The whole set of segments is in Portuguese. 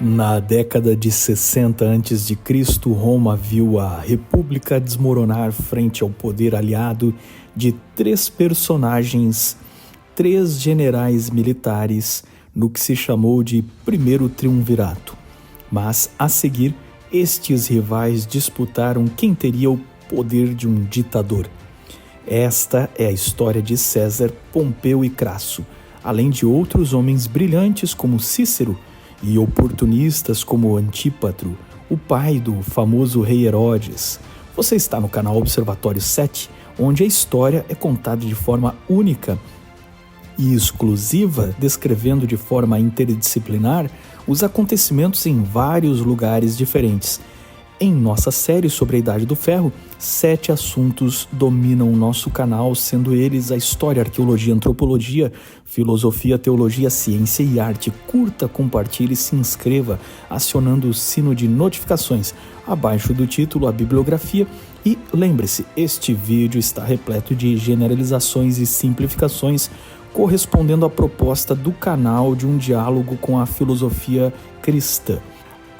Na década de 60 a.C., Roma viu a república desmoronar frente ao poder aliado de três personagens, três generais militares, no que se chamou de Primeiro Triunvirato. Mas, a seguir, estes rivais disputaram quem teria o poder de um ditador. Esta é a história de César, Pompeu e Crasso, além de outros homens brilhantes como Cícero e oportunistas como Antípatro, o pai do famoso rei Herodes. Você está no canal Observatório 7, onde a história é contada de forma única e exclusiva, descrevendo de forma interdisciplinar os acontecimentos em vários lugares diferentes. Em nossa série sobre a Idade do Ferro, 7 assuntos dominam o nosso canal, sendo eles a história, arqueologia, antropologia, filosofia, teologia, ciência e arte. Curta, compartilhe e se inscreva, acionando o sino de notificações abaixo do título, a bibliografia. E lembre-se, este vídeo está repleto de generalizações e simplificações, correspondendo à proposta do canal de um diálogo com a filosofia cristã.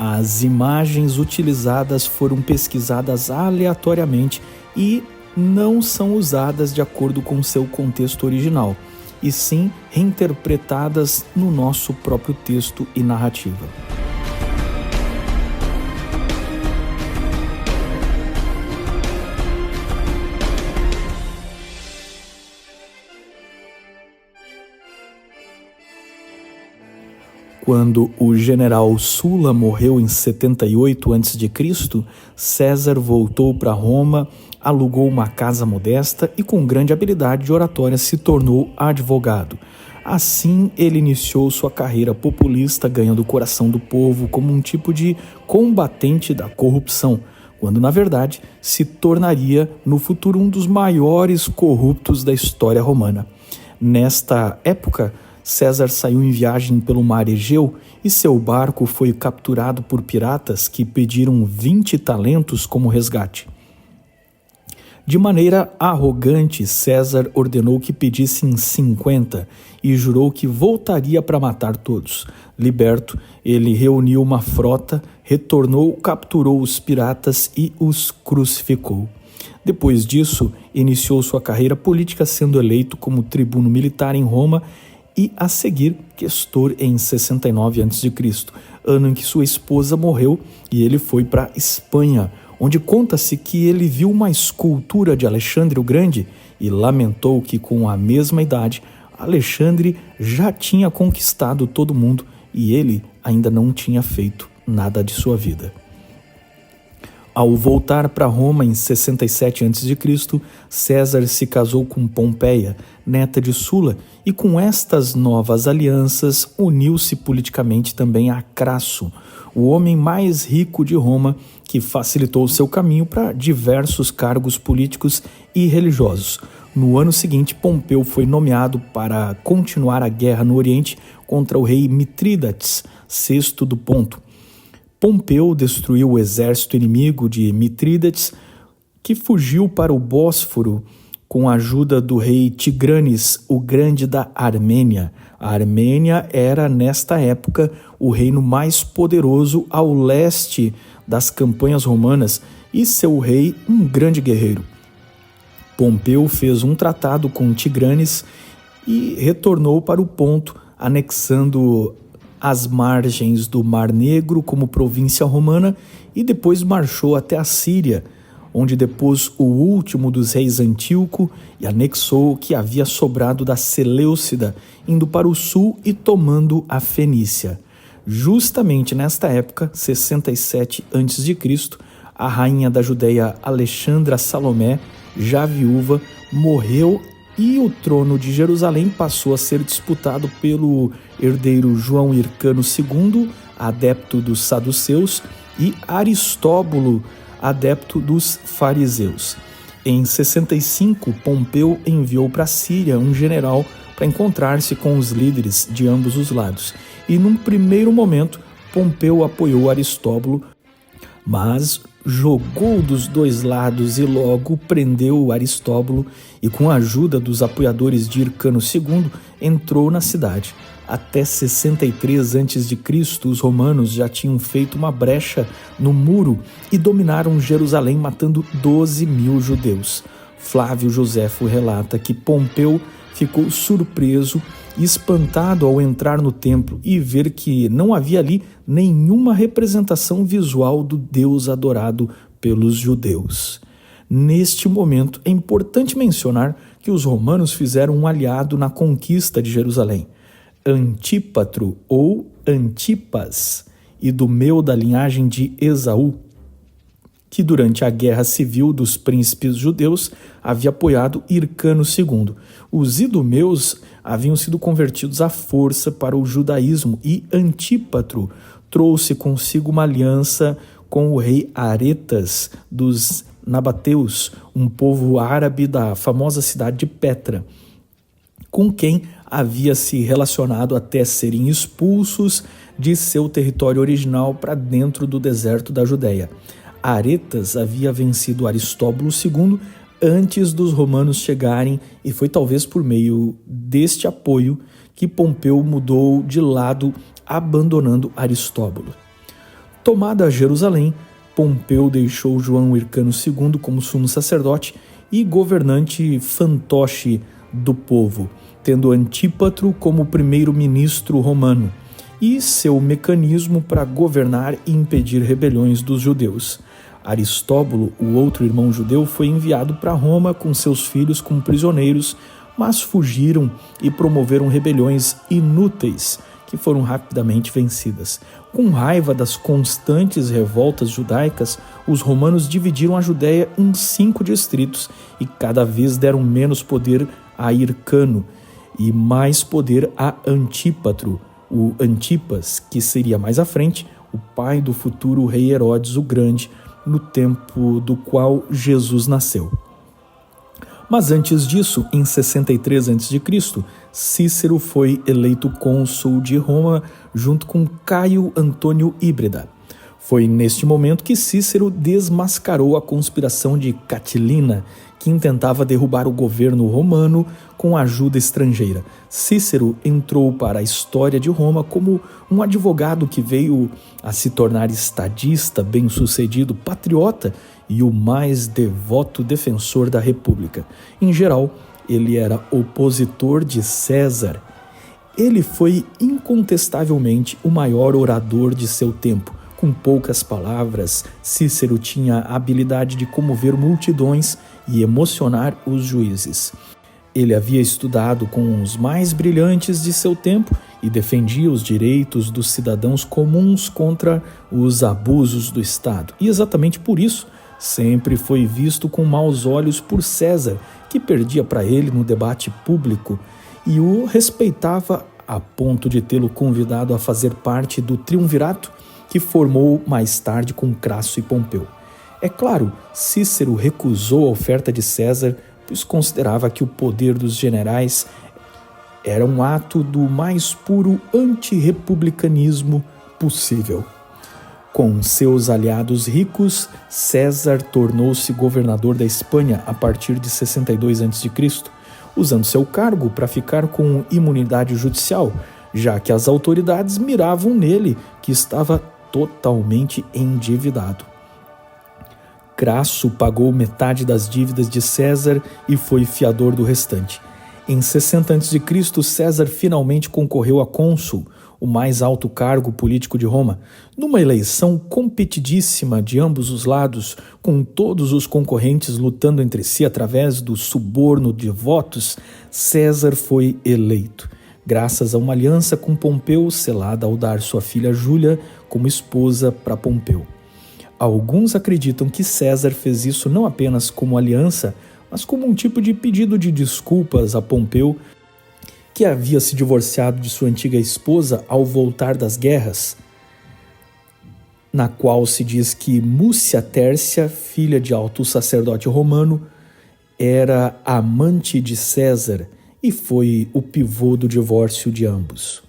As imagens utilizadas foram pesquisadas aleatoriamente e não são usadas de acordo com seu contexto original, e sim reinterpretadas no nosso próprio texto e narrativa. Quando o general Sulla morreu em 78 a.C., César voltou para Roma, alugou uma casa modesta e com grande habilidade de oratória se tornou advogado. Assim, ele iniciou sua carreira populista, ganhando o coração do povo como um tipo de combatente da corrupção, quando na verdade se tornaria no futuro um dos maiores corruptos da história romana. Nesta época, César saiu em viagem pelo mar Egeu e seu barco foi capturado por piratas que pediram 20 talentos como resgate. De maneira arrogante, César ordenou que pedissem 50 e jurou que voltaria para matar todos. Liberto, ele reuniu uma frota, retornou, capturou os piratas e os crucificou. Depois disso, iniciou sua carreira política sendo eleito como tribuno militar em Roma e, a seguir, questor em 69 a.C., ano em que sua esposa morreu e ele foi para Espanha, onde conta-se que ele viu uma escultura de Alexandre o Grande e lamentou que, com a mesma idade, Alexandre já tinha conquistado todo mundo e ele ainda não tinha feito nada de sua vida. Ao voltar para Roma em 67 a.C., César se casou com Pompeia, neta de Sulla, e com estas novas alianças uniu-se politicamente também a Crasso, o homem mais rico de Roma, que facilitou seu caminho para diversos cargos políticos e religiosos. No ano seguinte, Pompeu foi nomeado para continuar a guerra no Oriente contra o rei Mitrídates VI do Ponto. Pompeu destruiu o exército inimigo de Mitrídates, que fugiu para o Bósforo com a ajuda do rei Tigranes, o Grande da Armênia. A Armênia era, nesta época, o reino mais poderoso ao leste das campanhas romanas e seu rei um grande guerreiro. Pompeu fez um tratado com Tigranes e retornou para o Ponto, anexando as margens do Mar Negro como província romana e depois marchou até a Síria, onde depôs o último dos reis Antíoco e anexou o que havia sobrado da Seleucida, indo para o sul e tomando a Fenícia. Justamente nesta época, 67 a.C., a rainha da Judeia Alexandra Salomé, já viúva, morreu e o trono de Jerusalém passou a ser disputado pelo herdeiro João Hircano II, adepto dos saduceus, e Aristóbulo, adepto dos fariseus. Em 65, Pompeu enviou para a Síria um general para encontrar-se com os líderes de ambos os lados. E num primeiro momento, Pompeu apoiou Aristóbulo, mas jogou dos dois lados e logo prendeu Aristóbulo e, com a ajuda dos apoiadores de Hircano II, entrou na cidade. Até 63 a.C., os romanos já tinham feito uma brecha no muro e dominaram Jerusalém, matando 12.000 judeus. Flávio Joséfo relata que Pompeu ficou surpreso e espantado ao entrar no templo e ver que não havia ali nenhuma representação visual do Deus adorado pelos judeus. Neste momento, é importante mencionar que os romanos fizeram um aliado na conquista de Jerusalém, Antípatro ou Antipas, idumeu da linhagem de Esaú, que durante a guerra civil dos príncipes judeus havia apoiado Hircano II. Os idumeus haviam sido convertidos à força para o judaísmo e Antípatro trouxe consigo uma aliança com o rei Aretas dos Nabateus, um povo árabe da famosa cidade de Petra, com quem havia se relacionado até serem expulsos de seu território original para dentro do deserto da Judéia. Aretas havia vencido Aristóbulo II antes dos romanos chegarem e foi talvez por meio deste apoio que Pompeu mudou de lado, abandonando Aristóbulo. Tomada Jerusalém, Pompeu deixou João Hircano II como sumo sacerdote e governante fantoche do povo, tendo Antípatro como primeiro-ministro romano e seu mecanismo para governar e impedir rebeliões dos judeus. Aristóbulo, o outro irmão judeu, foi enviado para Roma com seus filhos como prisioneiros, mas fugiram e promoveram rebeliões inúteis, que foram rapidamente vencidas. Com raiva das constantes revoltas judaicas, os romanos dividiram a Judéia em 5 distritos e cada vez deram menos poder a Hircano e mais poder a Antípatro, o Antipas, que seria mais à frente o pai do futuro rei Herodes o Grande, no tempo do qual Jesus nasceu. Mas antes disso, em 63 a.C., Cícero foi eleito cônsul de Roma junto com Caio Antônio Híbrida. Foi neste momento que Cícero desmascarou a conspiração de Catilina, que intentava derrubar o governo romano com ajuda estrangeira. Cícero entrou para a história de Roma como um advogado que veio a se tornar estadista, bem-sucedido, patriota e o mais devoto defensor da República. Em geral, ele era opositor de César. Ele foi incontestavelmente o maior orador de seu tempo. Com poucas palavras, Cícero tinha a habilidade de comover multidões e emocionar os juízes. Ele havia estudado com os mais brilhantes de seu tempo e defendia os direitos dos cidadãos comuns contra os abusos do Estado. E exatamente por isso, sempre foi visto com maus olhos por César, que perdia para ele no debate público e o respeitava a ponto de tê-lo convidado a fazer parte do triunvirato que formou mais tarde com Crasso e Pompeu. É claro, Cícero recusou a oferta de César, pois considerava que o poder dos generais era um ato do mais puro antirrepublicanismo possível. Com seus aliados ricos, César tornou-se governador da Espanha a partir de 62 a.C., usando seu cargo para ficar com imunidade judicial, já que as autoridades miravam nele, que estava totalmente endividado. Crasso pagou metade das dívidas de César e foi fiador do restante. Em 60 a.C., César finalmente concorreu a cônsul, o mais alto cargo político de Roma. Numa eleição competidíssima de ambos os lados, com todos os concorrentes lutando entre si através do suborno de votos, César foi eleito, graças a uma aliança com Pompeu, selada ao dar sua filha Júlia como esposa para Pompeu. Alguns acreditam que César fez isso não apenas como aliança, mas como um tipo de pedido de desculpas a Pompeu, que havia se divorciado de sua antiga esposa ao voltar das guerras, na qual se diz que Múcia Tércia, filha de alto sacerdote romano, era amante de César e foi o pivô do divórcio de ambos.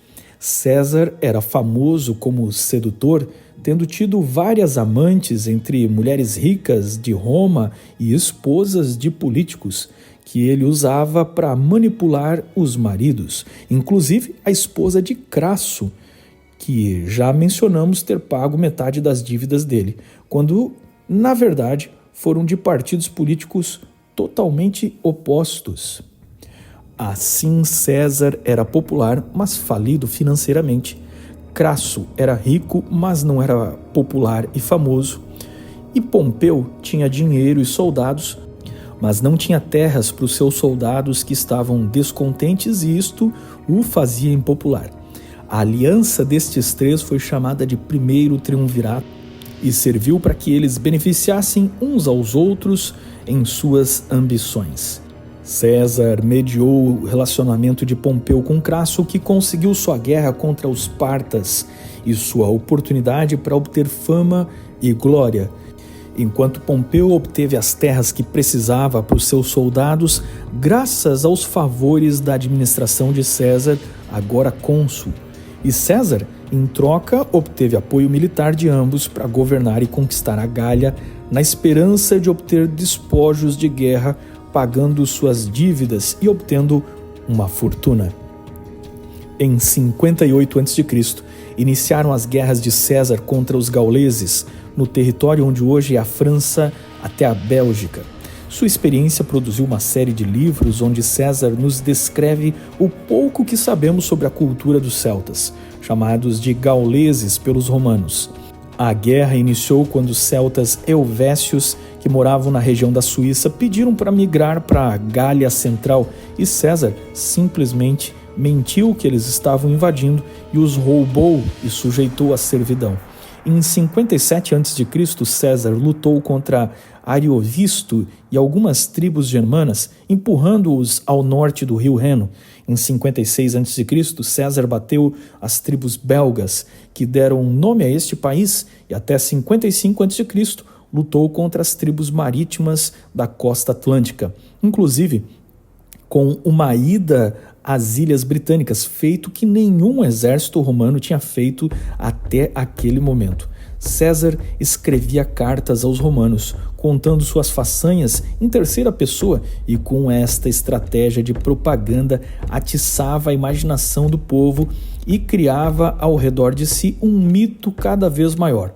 César era famoso como sedutor, tendo tido várias amantes entre mulheres ricas de Roma e esposas de políticos, que ele usava para manipular os maridos, inclusive a esposa de Crasso, que já mencionamos ter pago metade das dívidas dele, quando, na verdade, foram de partidos políticos totalmente opostos. Assim, César era popular, mas falido financeiramente. Crasso era rico, mas não era popular e famoso. E Pompeu tinha dinheiro e soldados, mas não tinha terras para os seus soldados que estavam descontentes, e isto o fazia impopular. A aliança destes três foi chamada de Primeiro Triunvirato e serviu para que eles beneficiassem uns aos outros em suas ambições. César mediou o relacionamento de Pompeu com Crasso, que conseguiu sua guerra contra os partas e sua oportunidade para obter fama e glória, enquanto Pompeu obteve as terras que precisava para os seus soldados graças aos favores da administração de César, agora cônsul. E César, em troca, obteve apoio militar de ambos para governar e conquistar a Gália, na esperança de obter despojos de guerra, pagando suas dívidas e obtendo uma fortuna. Em 58 a.C., iniciaram as guerras de César contra os gauleses, no território onde hoje é a França até a Bélgica. Sua experiência produziu uma série de livros onde César nos descreve o pouco que sabemos sobre a cultura dos celtas, chamados de gauleses pelos romanos. A guerra iniciou quando os celtas helvécios, que moravam na região da Suíça, pediram para migrar para a Gália Central, e César simplesmente mentiu que eles estavam invadindo e os roubou e sujeitou à servidão. Em 57 a.C., César lutou contra Ariovisto e algumas tribos germanas, empurrando-os ao norte do rio Reno. Em 56 a.C., César bateu as tribos belgas, que deram nome a este país, e até 55 a.C., lutou contra as tribos marítimas da costa atlântica, inclusive com uma ida às Ilhas Britânicas, feito que nenhum exército romano tinha feito até aquele momento. César escrevia cartas aos romanos, contando suas façanhas em terceira pessoa, e com esta estratégia de propaganda atiçava a imaginação do povo e criava ao redor de si um mito cada vez maior.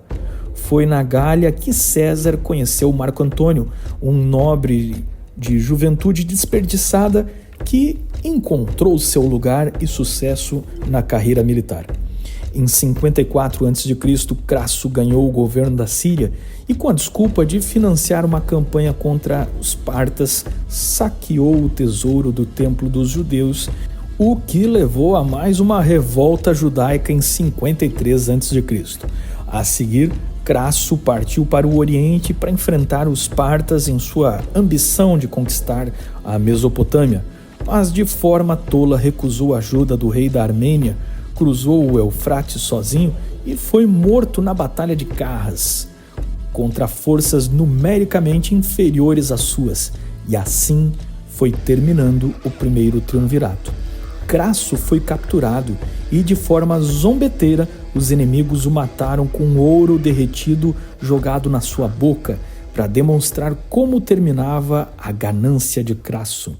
Foi na Gália que César conheceu Marco Antônio, um nobre de juventude desperdiçada que encontrou seu lugar e sucesso na carreira militar. Em 54 a.C., Crasso ganhou o governo da Síria e, com a desculpa de financiar uma campanha contra os partas, saqueou o tesouro do templo dos judeus, o que levou a mais uma revolta judaica em 53 a.C. A seguir, Crasso partiu para o Oriente para enfrentar os partas em sua ambição de conquistar a Mesopotâmia, mas de forma tola recusou a ajuda do rei da Armênia, cruzou o Eufrates sozinho e foi morto na Batalha de Carras, contra forças numericamente inferiores às suas, e assim foi terminando o primeiro triunvirato. Crasso foi capturado e, de forma zombeteira, os inimigos o mataram com ouro derretido jogado na sua boca, para demonstrar como terminava a ganância de Crasso.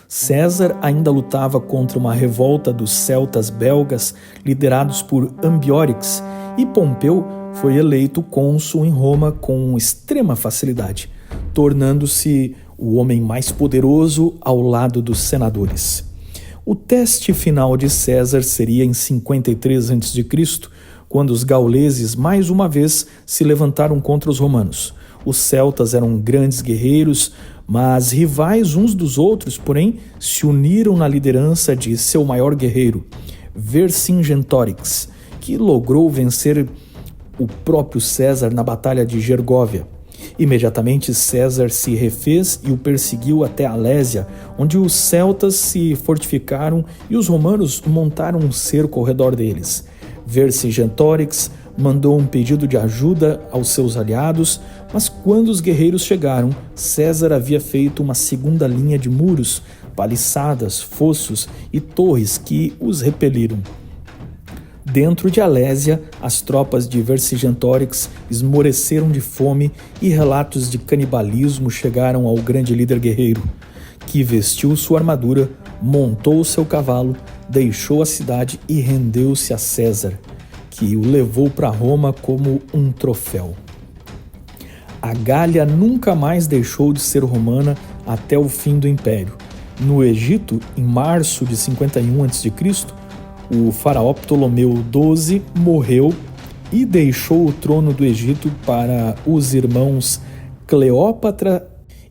César ainda lutava contra uma revolta dos celtas belgas liderados por Ambiorix, e Pompeu foi eleito cônsul em Roma com extrema facilidade, tornando-se o homem mais poderoso ao lado dos senadores. O teste final de César seria em 53 a.C., quando os gauleses mais uma vez se levantaram contra os romanos. Os celtas eram grandes guerreiros, mas rivais uns dos outros, porém, se uniram na liderança de seu maior guerreiro, Vercingetorix, que logrou vencer o próprio César na Batalha de Gergóvia. Imediatamente César se refez e o perseguiu até a Lésia, onde os celtas se fortificaram e os romanos montaram um cerco ao redor deles. Vercingetorix mandou um pedido de ajuda aos seus aliados, mas quando os guerreiros chegaram, César havia feito uma segunda linha de muros, paliçadas, fossos e torres que os repeliram. Dentro de Alésia, as tropas de Vercingetorix esmoreceram de fome e relatos de canibalismo chegaram ao grande líder guerreiro, que vestiu sua armadura, montou seu cavalo, deixou a cidade e rendeu-se a César, que o levou para Roma como um troféu. A Gália nunca mais deixou de ser romana até o fim do Império. No Egito, em março de 51 a.C., o faraó Ptolomeu XII morreu e deixou o trono do Egito para os irmãos Cleópatra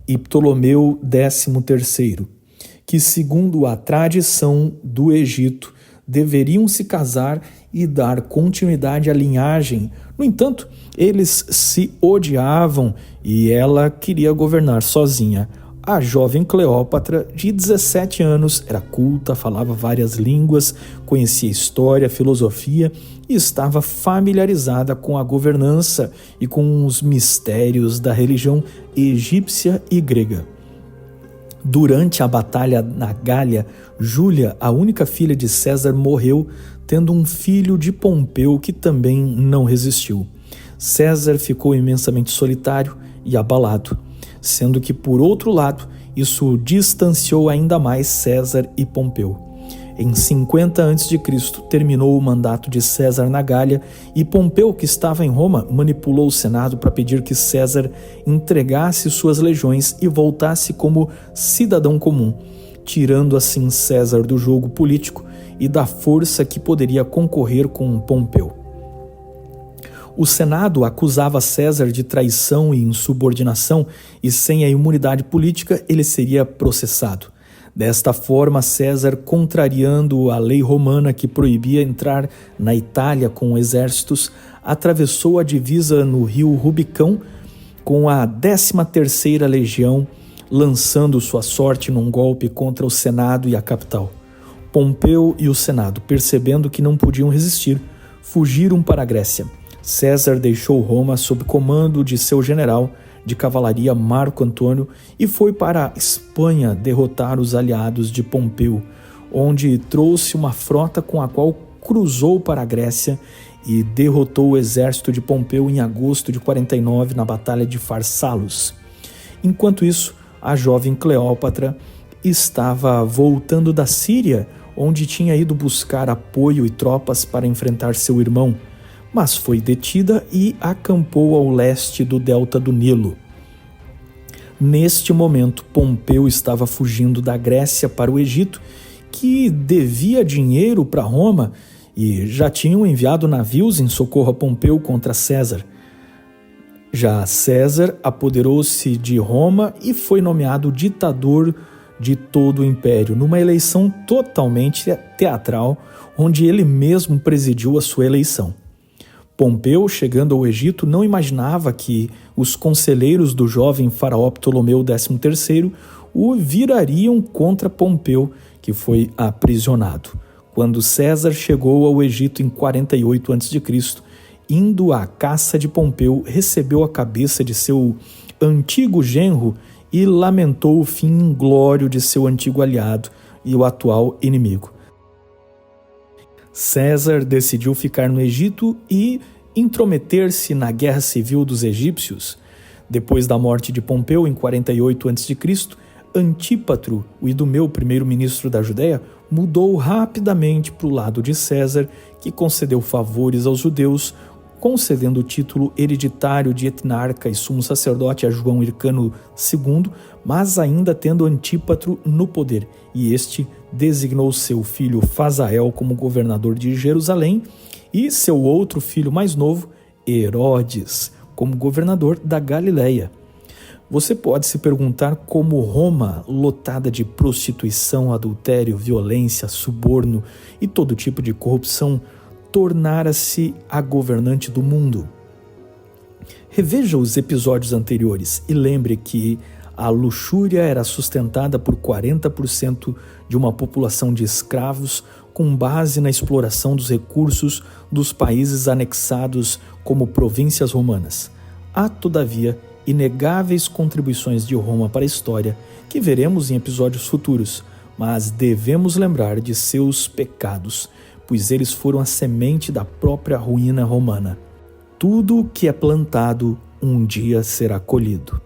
e Ptolomeu XIII, que, segundo a tradição do Egito, deveriam se casar e dar continuidade à linhagem. No entanto, eles se odiavam e ela queria governar sozinha. A jovem Cleópatra, de 17 anos, era culta, falava várias línguas, conhecia história, filosofia e estava familiarizada com a governança e com os mistérios da religião egípcia e grega. Durante a batalha na Gália, Júlia, a única filha de César, morreu, tendo um filho de Pompeu que também não resistiu. César ficou imensamente solitário e abalado, sendo que, por outro lado, isso distanciou ainda mais César e Pompeu. Em 50 a.C., terminou o mandato de César na Gália e Pompeu, que estava em Roma, manipulou o Senado para pedir que César entregasse suas legiões e voltasse como cidadão comum, tirando assim César do jogo político e da força que poderia concorrer com Pompeu. O Senado acusava César de traição e insubordinação e, sem a imunidade política, ele seria processado. Desta forma, César, contrariando a lei romana que proibia entrar na Itália com exércitos, atravessou a divisa no rio Rubicão com a 13ª Legião, lançando sua sorte num golpe contra o Senado e a capital. Pompeu e o Senado, percebendo que não podiam resistir, fugiram para a Grécia. César deixou Roma sob comando de seu general de cavalaria Marco Antônio e foi para a Espanha derrotar os aliados de Pompeu, onde trouxe uma frota com a qual cruzou para a Grécia e derrotou o exército de Pompeu em agosto de 49 na Batalha de Farsalos. Enquanto isso, a jovem Cleópatra estava voltando da Síria, onde tinha ido buscar apoio e tropas para enfrentar seu irmão, mas foi detida e acampou ao leste do delta do Nilo. Neste momento, Pompeu estava fugindo da Grécia para o Egito, que devia dinheiro para Roma e já tinham enviado navios em socorro a Pompeu contra César. Já César apoderou-se de Roma e foi nomeado ditador de todo o império, numa eleição totalmente teatral, onde ele mesmo presidiu a sua eleição. Pompeu, chegando ao Egito, não imaginava que os conselheiros do jovem faraó Ptolomeu XIII o virariam contra Pompeu, que foi aprisionado. Quando César chegou ao Egito em 48 a.C., indo à caça de Pompeu, recebeu a cabeça de seu antigo genro e lamentou o fim inglório de seu antigo aliado e o atual inimigo. César decidiu ficar no Egito e intrometer-se na guerra civil dos egípcios. Depois da morte de Pompeu, em 48 a.C., Antípatro, o Idumeu, primeiro-ministro da Judéia, mudou rapidamente para o lado de César, que concedeu favores aos judeus, concedendo o título hereditário de etnarca e sumo sacerdote a João Hircano II, mas ainda tendo Antípatro no poder, e este designou seu filho Fazael como governador de Jerusalém e seu outro filho mais novo, Herodes, como governador da Galileia. Você pode se perguntar como Roma, lotada de prostituição, adultério, violência, suborno e todo tipo de corrupção, tornara-se a governante do mundo. Reveja os episódios anteriores e lembre que a luxúria era sustentada por 40% de uma população de escravos com base na exploração dos recursos dos países anexados como províncias romanas. Há, todavia, inegáveis contribuições de Roma para a história que veremos em episódios futuros, mas devemos lembrar de seus pecados, pois eles foram a semente da própria ruína romana. Tudo que é plantado um dia será colhido.